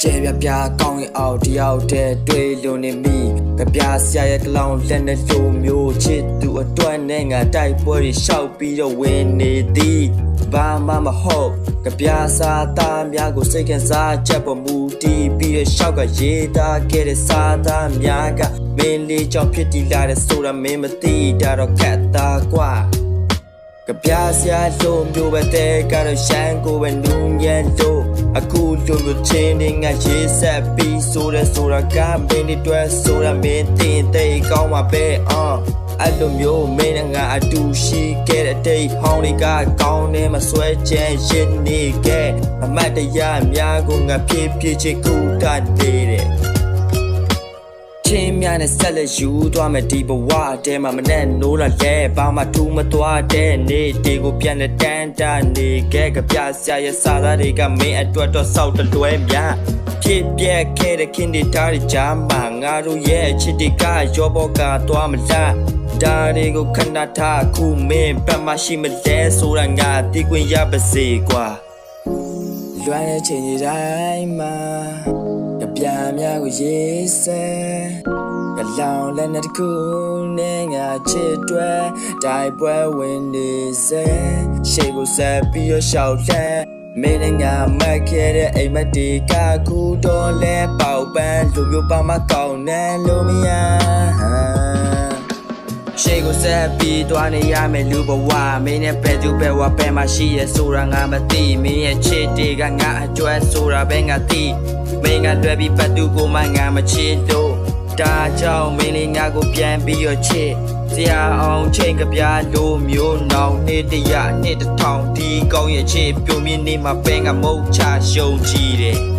ရှယ်ပြကောင်းရင်အောက်တယောက်တည်းတွေးလို့နေမိကြပြဆရာရဲ့ကလောင်လက်နဲ့လိုမျိုးချစ်သူအတွက်နဲ့ငါတိုက်ပွဲတွေရှောက်ပြီးတော့ဝင်နေသည်ဘာမှမဟုတ်ကြပြစားသားများကိုစိတ်ခံစားချက်ပေါ်မူတည်ပြီးတော့ရှောက်ကရေးသားခဲ့တဲ့စာသားများကမင်းလေးကြောင့်ဖြစ်တည်လာတဲ့ဆိုတာမင်းမသိတာတော့ခက်သားกว่าကြပြဆရာလိုမျိုးပဲတဲ့ကတော့ရှမ်းကိုပဲနူးညံ့လို့အခုလိုမျိုးချင်းတွေငါရေးဆက်ပြီးဆိုတာကမင်းတွေတွေ့ဆိုတာမင်းတင်တဲ့ကောင်းမှာပဲအဲ့လိုမျိုးမင်းနဲ့ငါအတူရှိခဲ့တဲ့တိတ်ဟောင်းတွေကကောင်းနေမှဆွဲချင်ရင်နေခဲ့အမတ်တရားများကိုငါဖြည်းဖြည်းချင်းကူတတ်နေတယ်ချင်းများနဲ့ဆက်လက်ယူသွားမယ်ဒီဘဝတဲမှာမနဲ့နိုးလာလဲဘာမှထူးမသွားတဲ့နေ့ဒီကိုပြန်လက်တန်းတာနေခဲ့ကြပြဆရာရဲ့စာသားတွေကမင်းအတွက်တော့စောက်တလွဲများဖြစ်ပြက်ခဲ့တဲ့ခင်တွေထားတဲ့ကြားမှာငါတို့ရဲ့ချစ်တွေကရောဘောကသွားမလားဒါတွေကိုခဏထားခုမင်းပတ်မရှိမလဲဆိုတာငါသိခွင့်ရပါစေကွာလွမ်းတဲ့ချိန်တိုင်းမှာကြပြများကိုရေးစဲကလောင်လက်နဲ့တခုနဲ့ငါချစ်တွေတိုက်ပွဲဝင်နေစေရှေ့ကိုဆက်ပြီးရှောက်လဲမင်းနဲ့ငါမက်ခဲ့တဲ့အိမ်မက်ဒီကခုတော့လဲပေါက်ပန်းလူမျိုးပါမကောင်းနဲ့လို့မရရှေ့ကိုဆက်ပြီးသွားနေရမယ်လူဘဝမင်းနဲ့ပဲသူပဲဝပဲမှာရှိရဆိုတာငါမသိမင်းရဲ့ချစ်တွေကငါအတွက်ဆိုတာပဲငါသိမင်းကလွယ်ပြီးပတ်သူကိုမှငါမချစ်လို့ဒါကြောင့်မင်းလေးငါကိုပြန်ပြီးရချစ်စရာအောင်ချိန်ကြပြလိုမျိုးနောင်နှစ်တရနှစ်တစ်ထောင်ဒီကောင်းရဲ့ချစ်ပြုံးမြင့်နေမှာပဲငါမုတ်ချရှုံးကြည့်တယ်